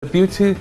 The beauty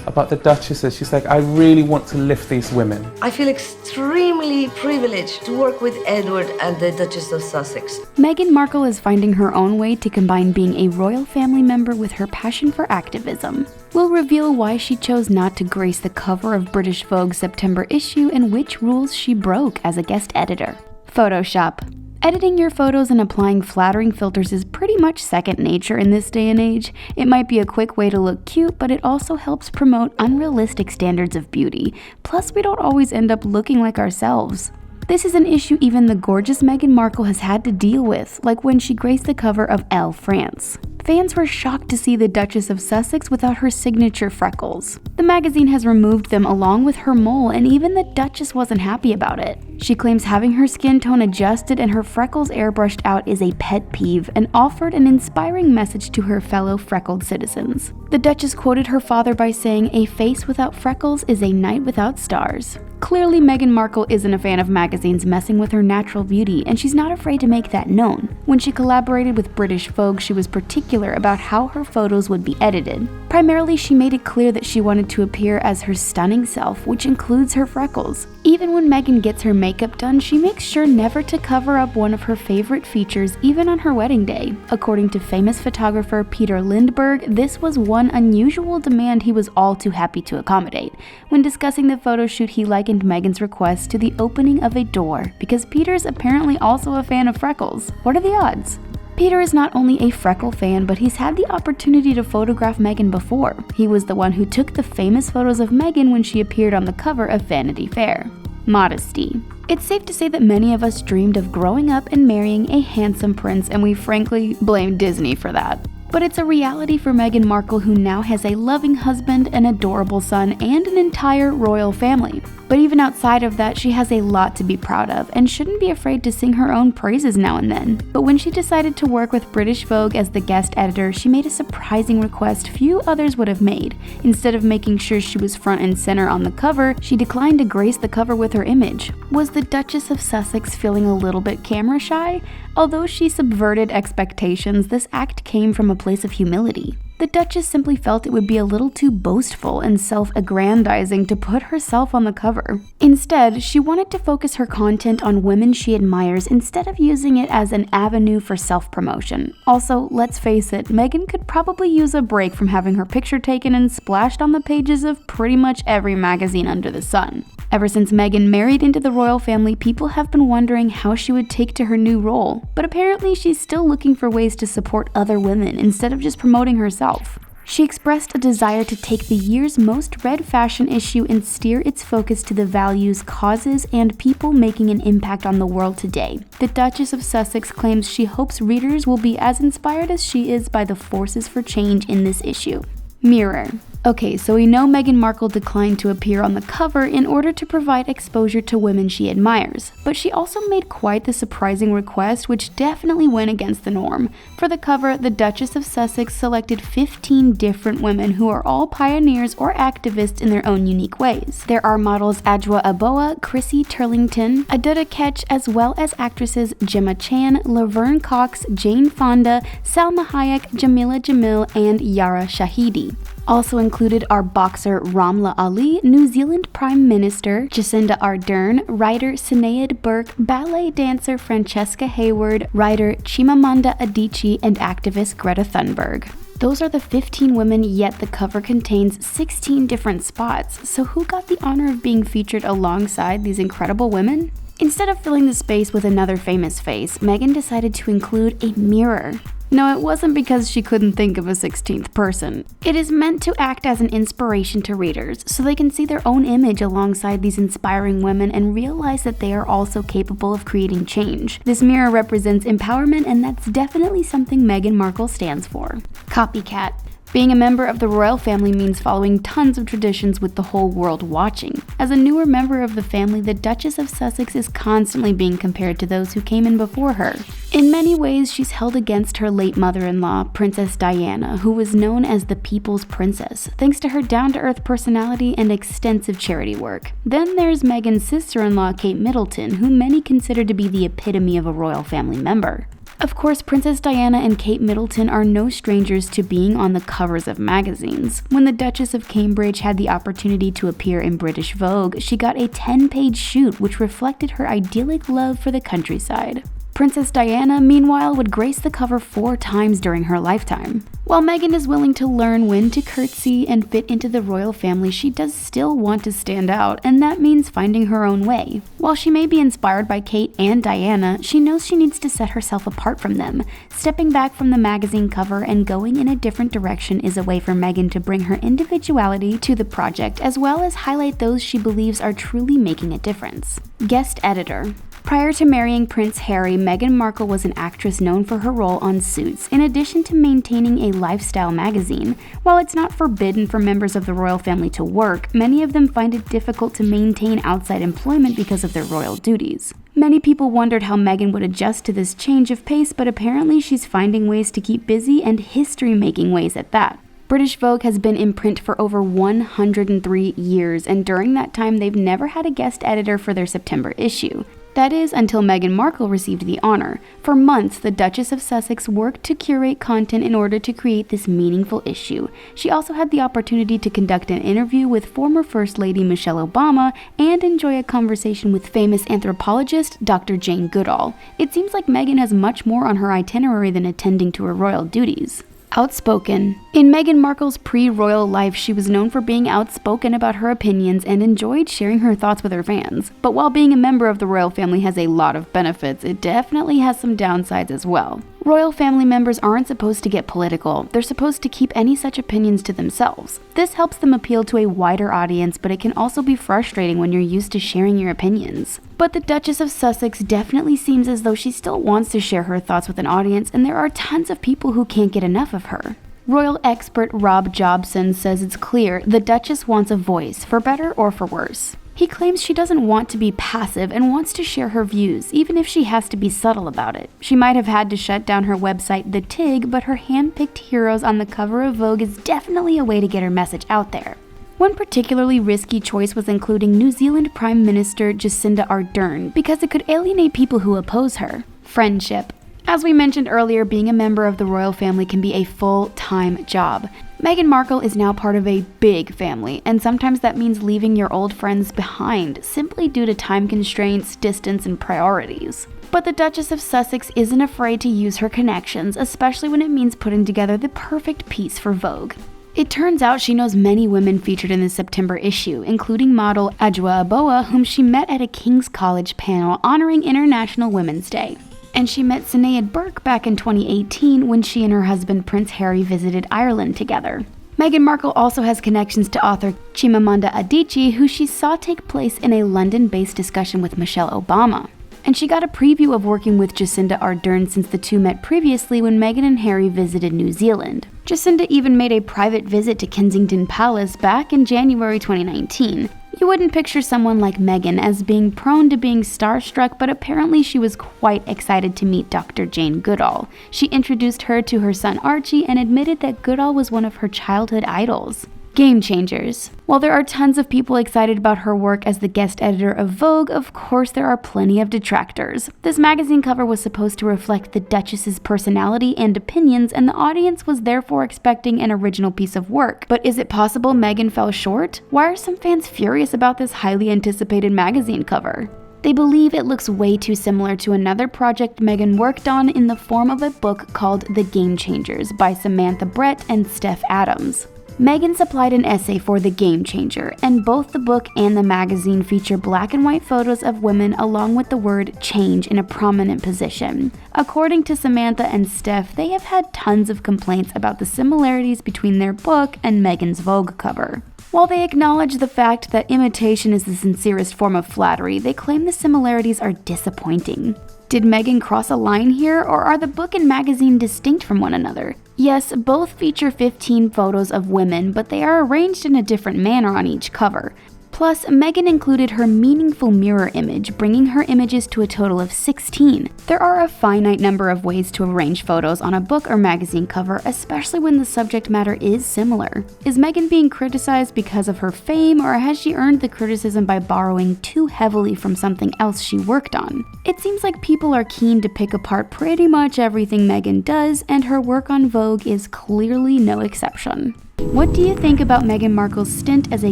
about the Duchess is she's like, I really want to lift these women. I feel extremely privileged to work with Edward and the Duchess of Sussex. Meghan Markle is finding her own way to combine being a royal family member with her passion for activism. We'll reveal why she chose not to grace the cover of British Vogue's September issue and which rules she broke as a guest editor. Photoshop. Editing your photos and applying flattering filters is pretty much second nature in this day and age. It might be a quick way to look cute, but it also helps promote unrealistic standards of beauty. Plus, we don't always end up looking like ourselves. This is an issue even the gorgeous Meghan Markle has had to deal with, like when she graced the cover of Elle France. Fans were shocked to see the Duchess of Sussex without her signature freckles. The magazine has removed them along with her mole, and even the Duchess wasn't happy about it. She claims having her skin tone adjusted and her freckles airbrushed out is a pet peeve and offered an inspiring message to her fellow freckled citizens. The Duchess quoted her father by saying, "A face without freckles is a night without stars." Clearly, Meghan Markle isn't a fan of magazines messing with her natural beauty, and she's not afraid to make that known. When she collaborated with British Vogue, she was particular about how her photos would be edited. Primarily, she made it clear that she wanted to appear as her stunning self, which includes her freckles. Even when Meghan gets her makeup done, she makes sure never to cover up one of her favorite features, even on her wedding day. According to famous photographer Peter Lindbergh, this was one unusual demand he was all too happy to accommodate. When discussing the photo shoot, he likened Meghan's request to the opening of a door, because Peter's apparently also a fan of freckles. What are the odds? Peter is not only a freckle fan, but he's had the opportunity to photograph Meghan before. He was the one who took the famous photos of Meghan when she appeared on the cover of Vanity Fair. Modesty. It's safe to say that many of us dreamed of growing up and marrying a handsome prince, and we frankly blame Disney for that. But it's a reality for Meghan Markle, who now has a loving husband, an adorable son, and an entire royal family. But even outside of that, she has a lot to be proud of and shouldn't be afraid to sing her own praises now and then. But when she decided to work with British Vogue as the guest editor, she made a surprising request few others would have made. Instead of making sure she was front and center on the cover, she declined to grace the cover with her image. Was the Duchess of Sussex feeling a little bit camera shy? Although she subverted expectations, this act came from a place of humility. The Duchess simply felt it would be a little too boastful and self-aggrandizing to put herself on the cover. Instead, she wanted to focus her content on women she admires instead of using it as an avenue for self-promotion. Also, let's face it, Meghan could probably use a break from having her picture taken and splashed on the pages of pretty much every magazine under the sun. Ever since Meghan married into the royal family, people have been wondering how she would take to her new role. But apparently she's still looking for ways to support other women instead of just promoting herself. She expressed a desire to take the year's most read fashion issue and steer its focus to the values, causes, and people making an impact on the world today. The Duchess of Sussex claims she hopes readers will be as inspired as she is by the forces for change in this issue. Mirror. Okay, so we know Meghan Markle declined to appear on the cover in order to provide exposure to women she admires, but she also made quite the surprising request, which definitely went against the norm. For the cover, the Duchess of Sussex selected 15 different women who are all pioneers or activists in their own unique ways. There are models Adwoa Aboah, Chrissy Turlington, Adutta Ketch, as well as actresses Gemma Chan, Laverne Cox, Jane Fonda, Salma Hayek, Jamila Jamil, and Yara Shahidi. Also included are boxer Ramla Ali, New Zealand Prime Minister Jacinda Ardern, writer Sinead Burke, ballet dancer Francesca Hayward, writer Chimamanda Adichie, and activist Greta Thunberg. Those are the 15 women, yet the cover contains 16 different spots. So who got the honor of being featured alongside these incredible women? Instead of filling the space with another famous face, Meghan decided to include a mirror. No, it wasn't because she couldn't think of a 16th person. It is meant to act as an inspiration to readers, so they can see their own image alongside these inspiring women and realize that they are also capable of creating change. This mirror represents empowerment, and that's definitely something Meghan Markle stands for. Copycat. Being a member of the royal family means following tons of traditions with the whole world watching. As a newer member of the family, the Duchess of Sussex is constantly being compared to those who came in before her. In many ways, she's held against her late mother-in-law, Princess Diana, who was known as the People's Princess, thanks to her down-to-earth personality and extensive charity work. Then there's Meghan's sister-in-law, Kate Middleton, who many consider to be the epitome of a royal family member. Of course, Princess Diana and Kate Middleton are no strangers to being on the covers of magazines. When the Duchess of Cambridge had the opportunity to appear in British Vogue, she got a 10-page shoot which reflected her idyllic love for the countryside. Princess Diana, meanwhile, would grace the cover 4 times during her lifetime. While Meghan is willing to learn when to curtsy and fit into the royal family, she does still want to stand out, and that means finding her own way. While she may be inspired by Kate and Diana, she knows she needs to set herself apart from them. Stepping back from the magazine cover and going in a different direction is a way for Meghan to bring her individuality to the project, as well as highlight those she believes are truly making a difference. Guest editor. Prior to marrying Prince Harry, Meghan Markle was an actress known for her role on Suits, in addition to maintaining a lifestyle magazine. While it's not forbidden for members of the royal family to work, many of them find it difficult to maintain outside employment because of their royal duties. Many people wondered how Meghan would adjust to this change of pace, but apparently she's finding ways to keep busy, and history-making ways at that. British Vogue has been in print for over 103 years, and during that time they've never had a guest editor for their September issue. That is, until Meghan Markle received the honor. For months, the Duchess of Sussex worked to curate content in order to create this meaningful issue. She also had the opportunity to conduct an interview with former First Lady Michelle Obama and enjoy a conversation with famous anthropologist Dr. Jane Goodall. It seems like Meghan has much more on her itinerary than attending to her royal duties. Outspoken. In Meghan Markle's pre-royal life, she was known for being outspoken about her opinions and enjoyed sharing her thoughts with her fans. But while being a member of the royal family has a lot of benefits, it definitely has some downsides as well. Royal family members aren't supposed to get political. They're supposed to keep any such opinions to themselves. This helps them appeal to a wider audience, but it can also be frustrating when you're used to sharing your opinions. But the Duchess of Sussex definitely seems as though she still wants to share her thoughts with an audience, and there are tons of people who can't get enough of her. Royal expert Rob Jobson says it's clear the Duchess wants a voice, for better or for worse. He claims she doesn't want to be passive and wants to share her views, even if she has to be subtle about it. She might have had to shut down her website, The Tig, but her hand-picked heroes on the cover of Vogue is definitely a way to get her message out there. One particularly risky choice was including New Zealand Prime Minister Jacinda Ardern, because it could alienate people who oppose her. Friendship. As we mentioned earlier, being a member of the royal family can be a full-time job. Meghan Markle is now part of a big family, and sometimes that means leaving your old friends behind, simply due to time constraints, distance, and priorities. But the Duchess of Sussex isn't afraid to use her connections, especially when it means putting together the perfect piece for Vogue. It turns out she knows many women featured in the September issue, including model Adwoa Aboah, whom she met at a King's College panel honoring International Women's Day. And she met Sinead Burke back in 2018 when she and her husband Prince Harry visited Ireland together. Meghan Markle also has connections to author Chimamanda Adichie, who she saw take place in a London-based discussion with Michelle Obama. And she got a preview of working with Jacinda Ardern since the two met previously when Meghan and Harry visited New Zealand. Jacinda even made a private visit to Kensington Palace back in January 2019. You wouldn't picture someone like Meghan as being prone to being starstruck, but apparently she was quite excited to meet Dr. Jane Goodall. She introduced her to her son Archie and admitted that Goodall was one of her childhood idols. Game changers. While there are tons of people excited about her work as the guest editor of Vogue, of course there are plenty of detractors. This magazine cover was supposed to reflect the Duchess's personality and opinions, and the audience was therefore expecting an original piece of work. But is it possible Meghan fell short? Why are some fans furious about this highly anticipated magazine cover? They believe it looks way too similar to another project Meghan worked on in the form of a book called The Game Changers by Samantha Brett and Steph Adams. Meghan supplied an essay for The Game Changer, and both the book and the magazine feature black and white photos of women along with the word change in a prominent position. According to Samantha and Steph, they have had tons of complaints about the similarities between their book and Meghan's Vogue cover. While they acknowledge the fact that imitation is the sincerest form of flattery, they claim the similarities are disappointing. Did Meghan cross a line here, or are the book and magazine distinct from one another? Yes, both feature 15 photos of women, but they are arranged in a different manner on each cover. Plus, Meghan included her meaningful mirror image, bringing her images to a total of 16. There are a finite number of ways to arrange photos on a book or magazine cover, especially when the subject matter is similar. Is Meghan being criticized because of her fame, or has she earned the criticism by borrowing too heavily from something else she worked on? It seems like people are keen to pick apart pretty much everything Meghan does, and her work on Vogue is clearly no exception. What do you think about Meghan Markle's stint as a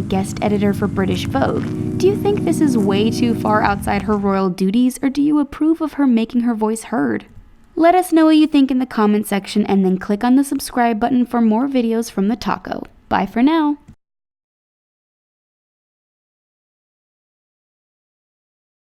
guest editor for British Vogue? Do you think this is way too far outside her royal duties, or do you approve of her making her voice heard? Let us know what you think in the comment section, and then click on the subscribe button for more videos from the Taco. Bye for now.